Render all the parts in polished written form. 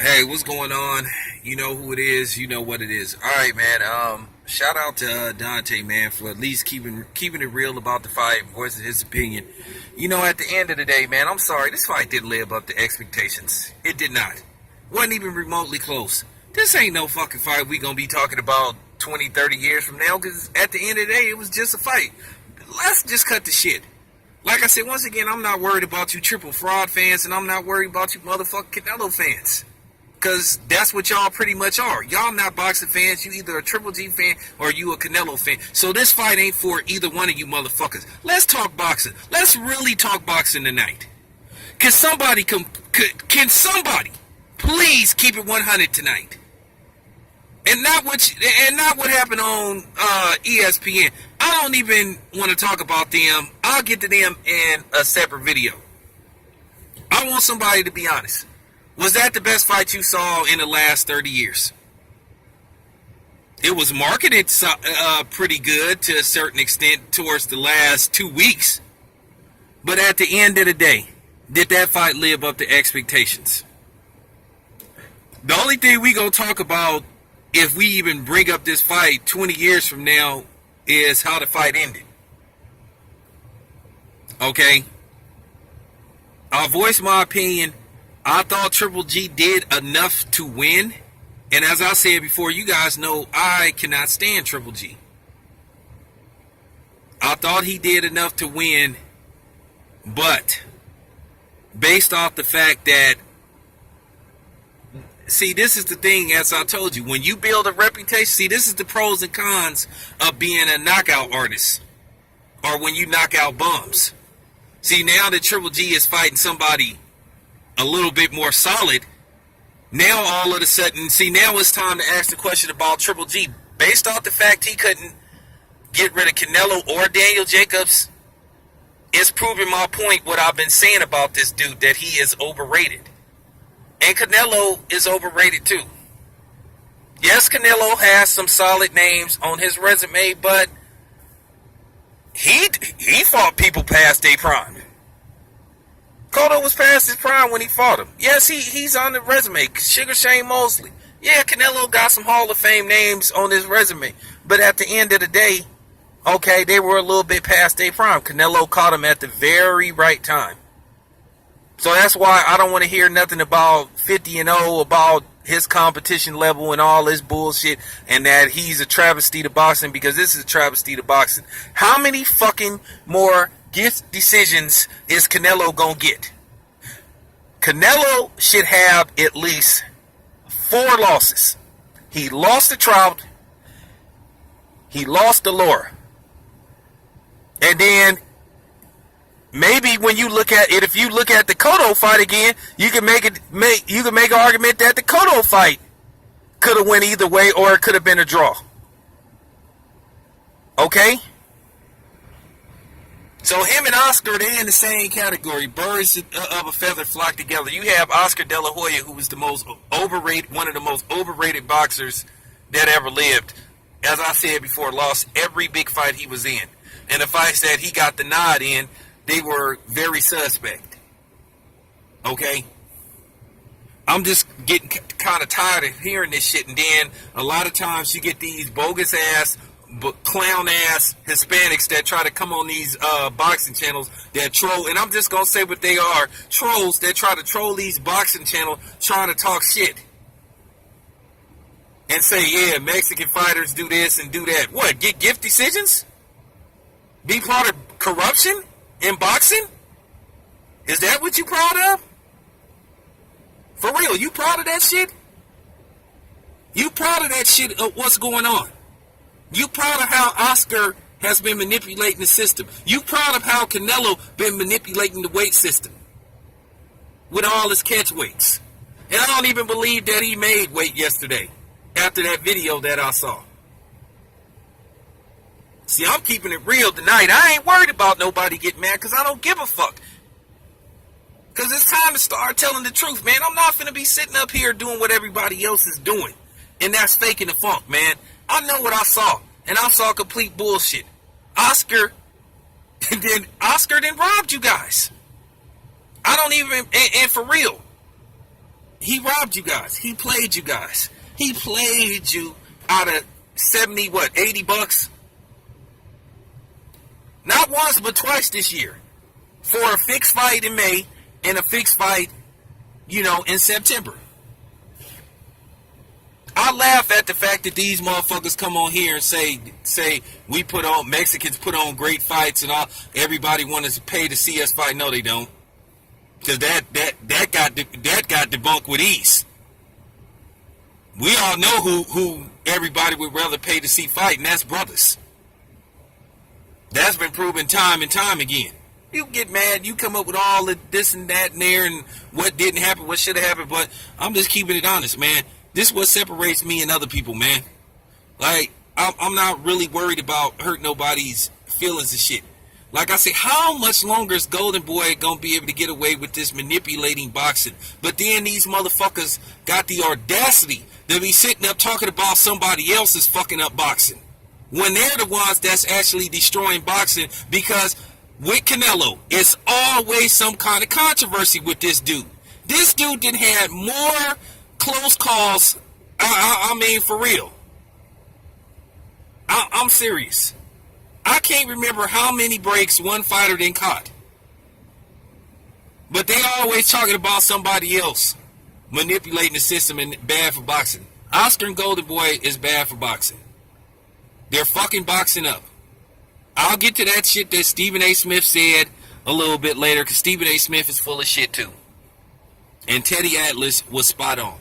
Hey, what's going on? You know who it is. You know what it is. All right, man. Shout out to Dante, man, for at least keeping it real about the fight, voicing his opinion. You know, at the end of the day, man, I'm sorry. This fight didn't live up to expectations. It did not. Wasn't even remotely close. This ain't no fucking fight we gonna be talking about 20, 30 years from now. Because at the end of the day, it was just a fight. Let's just cut the shit. Like I said, once again, I'm not worried about you triple fraud fans, and I'm not worried about you motherfucking Canelo fans. Because that's what y'all pretty much are. Y'all not boxing fans. You either a Triple G fan or you a Canelo fan. So this fight ain't for either one of you motherfuckers. Let's talk boxing. Let's really talk boxing tonight. Can somebody please keep it 100 tonight? And not what happened on ESPN. I don't even want to talk about them. I'll get to them in a separate video. I want somebody to be honest. Was that the best fight you saw in the last 30 years? It was marketed pretty good to a certain extent towards the last 2 weeks. But at the end of the day, did that fight live up to expectations? The only thing we gonna talk about, if we even bring up this fight 20 years from now, is how the fight ended. Okay? I'll voice my opinion. I thought Triple G did enough to win. And as I said before, you guys know I cannot stand Triple G. I thought he did enough to win. But based off the fact that, see, this is the thing, as I told you, when you build a reputation, see, this is the pros and cons of being a knockout artist. Or when you knock out bums. See, now that Triple G is fighting somebody a little bit more solid, now all of a sudden, see, now it's time to ask the question about Triple G. Based off the fact he couldn't get rid of Canelo or Daniel Jacobs, it's proving my point, what I've been saying about this dude, that he is overrated. And Canelo is overrated too. Yes, Canelo has some solid names on his resume, but he fought people past their prime. Cotto was past his prime when he fought him. Yes, he's on the resume. Sugar Shane Mosley. Yeah, Canelo got some Hall of Fame names on his resume. But at the end of the day, okay, they were a little bit past their prime. Canelo caught him at the very right time. So that's why I don't want to hear nothing about 50-0, about his competition level and all this bullshit, and that he's a travesty to boxing, because this is a travesty to boxing. How many fucking more gift decisions is Canelo gonna get? Canelo should have at least 4 losses. He lost to Trout. He lost to Laura. And then maybe when you look at it, if you look at the Cotto fight again, you can make an argument that the Cotto fight could have went either way, or it could have been a draw. Okay? So him and Oscar, they're in the same category. Birds of a feather flock together. You have Oscar De La Hoya, who was the most overrated, one of the most overrated boxers that ever lived. As I said before, lost every big fight he was in. And the fights that he got the nod in, they were very suspect. Okay? I'm just getting kind of tired of hearing this shit. And then a lot of times you get these bogus ass, clown ass Hispanics that try to come on these boxing channels that troll. And I'm just going to say what they are. Trolls that try to troll these boxing channels, trying to talk shit. And say, yeah, Mexican fighters do this and do that. What, get gift decisions? Be part of corruption in boxing? Is that what you proud of? For real, you proud of that shit? You proud of that shit of what's going on? You proud of how Oscar has been manipulating the system? You proud of how Canelo been manipulating the weight system? With all his catch weights. And I don't even believe that he made weight yesterday, after that video that I saw. See, I'm keeping it real tonight. I ain't worried about nobody getting mad, because I don't give a fuck. Because it's time to start telling the truth, man. I'm not finna be sitting up here doing what everybody else is doing. And that's faking the funk, man. I know what I saw. And I saw complete bullshit. Oscar then robbed you guys. I don't even, and for real. He robbed you guys. He played you guys. He played you out of 70, what, $80? Not once, but twice this year. For a fixed fight in May and a fixed fight, in September. I laugh at the fact that these motherfuckers come on here and say Mexicans put on great fights and all. Everybody wants to pay to see us fight. No, they don't. Because that got debunked with ease. We all know who everybody would rather pay to see fight, and that's brothers. That's been proven time and time again. You get mad, you come up with all of this and that and there and what didn't happen, what should have happened, but I'm just keeping it honest, man. This is what separates me and other people, man. Like, I'm not really worried about hurting nobody's feelings and shit. Like I said, how much longer is Golden Boy gonna be able to get away with this manipulating boxing? But then these motherfuckers got the audacity to be sitting up talking about somebody else's fucking up boxing, when they're the ones that's actually destroying boxing. Because with Canelo, it's always some kind of controversy with this dude. This dude didn't have more close calls. I mean, for real. I'm serious. I can't remember how many breaks one fighter didn't caught. But they always talking about somebody else manipulating the system and bad for boxing. Oscar and Golden Boy is bad for boxing. They're fucking boxing up. I'll get to that shit that Stephen A. Smith said a little bit later, because Stephen A. Smith is full of shit too. And Teddy Atlas was spot on.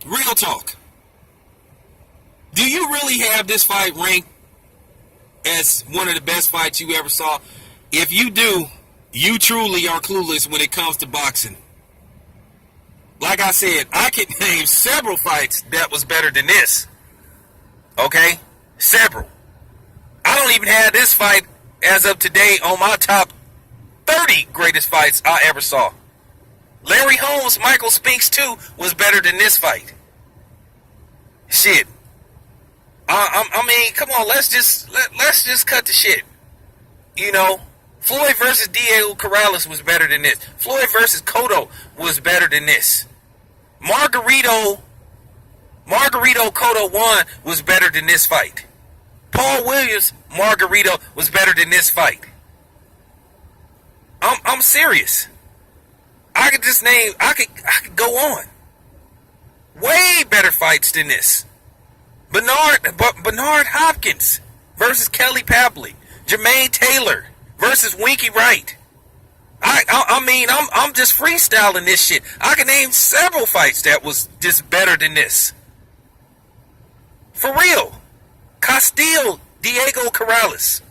Real talk. Do you really have this fight ranked as one of the best fights you ever saw? If you do, you truly are clueless when it comes to boxing. Like I said, I can name several fights that was better than this. Okay? Several. I don't even have this fight as of today on my top 30 greatest fights I ever saw. Larry Holmes, Michael Spinks 2 was better than this fight. Shit. I mean, come on, let's just cut the shit. Floyd versus Diego Corrales was better than this. Floyd versus Cotto was better than this. Margarito Cotto 1 was better than this fight. Paul Williams Margarito was better than this fight. I'm serious. I could go on. Way better fights than this. Bernard Hopkins versus Kelly Papley. Jermaine Taylor versus Winky Wright. I'm just freestyling this shit. I can name several fights that was just better than this. For real. Castillo, Diego Corrales.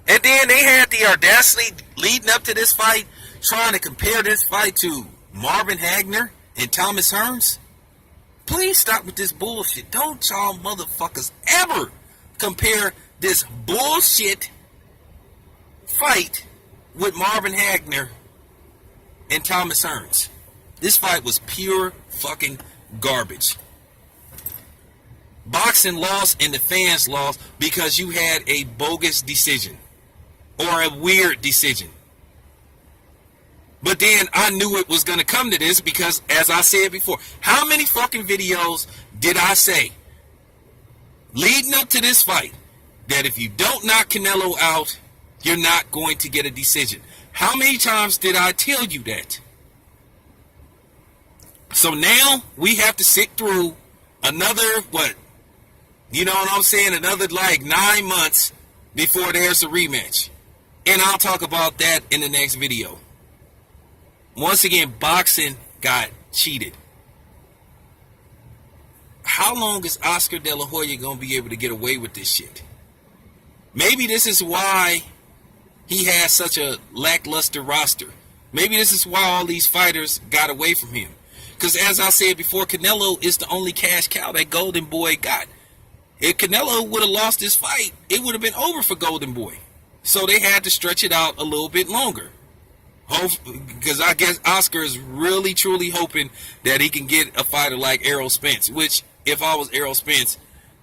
And then they had the audacity leading up to this fight, trying to compare this fight to Marvin Hagler and Thomas Hearns. Please stop with this bullshit. Don't y'all motherfuckers ever compare this bullshit fight with Marvin Hagler and Thomas Hearns. This fight was pure fucking garbage. Boxing lost and the fans lost because you had a bogus decision or a weird decision. But then I knew it was going to come to this because, as I said before, how many fucking videos did I say leading up to this fight that if you don't knock Canelo out, you're not going to get a decision? How many times did I tell you that? So now we have to sit through another, another like 9 months before there's a rematch. And I'll talk about that in the next video. Once again, boxing got cheated. How long is Oscar De La Hoya going to be able to get away with this shit? Maybe this is why he has such a lackluster roster. Maybe this is why all these fighters got away from him. Because as I said before, Canelo is the only cash cow that Golden Boy got. If Canelo would have lost this fight, it would have been over for Golden Boy. So they had to stretch it out a little bit longer. Because I guess Oscar is really, truly hoping that he can get a fighter like Errol Spence. Which, if I was Errol Spence,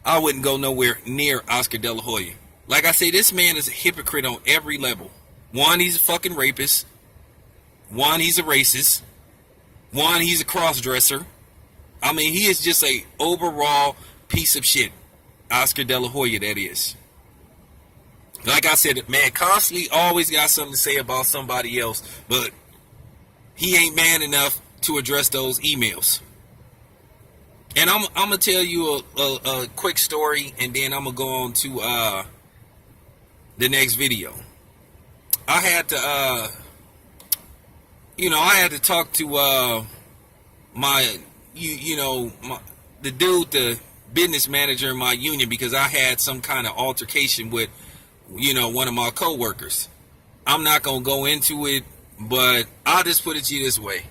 I wouldn't go nowhere near Oscar De La Hoya. Like I say, this man is a hypocrite on every level. One, he's a fucking rapist. One, he's a racist. One, he's a cross-dresser. I mean, he is just a overall piece of shit. Oscar De La Hoya, that is. Like I said, man, constantly always got something to say about somebody else, but he ain't man enough to address those emails. And I'm gonna tell you a quick story, and then I'm gonna go on to the next video. I had to I had to talk to the dude, the business manager in my union, because I had some kind of altercation with one of my co-workers. I'm not gonna go into it, but I'll just put it to you this way.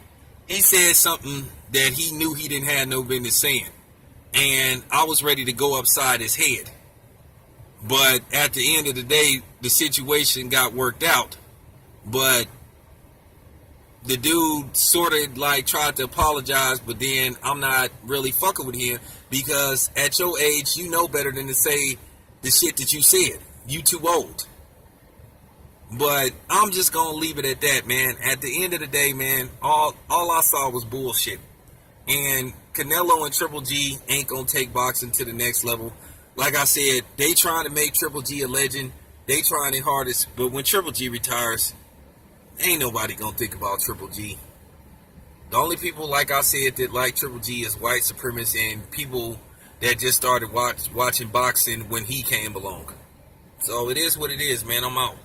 He said something that he knew he didn't have no business saying, and I was ready to go upside his head. But at the end of the day, the situation got worked out. But the dude sort of like tried to apologize, but then I'm not really fucking with him, because at your age, you know better than to say the shit that you said. You too old. But I'm just gonna leave it at that, man. At the end of the day, man, all I saw was bullshit. And Canelo and Triple G ain't gonna take boxing to the next level. Like I said, they trying to make Triple G a legend. They trying their hardest, but when Triple G retires, ain't nobody gonna think about Triple G. The only people, like I said, that like Triple G is white supremacists and people that just started watching boxing when he came along. So it is what it is, man. I'm out.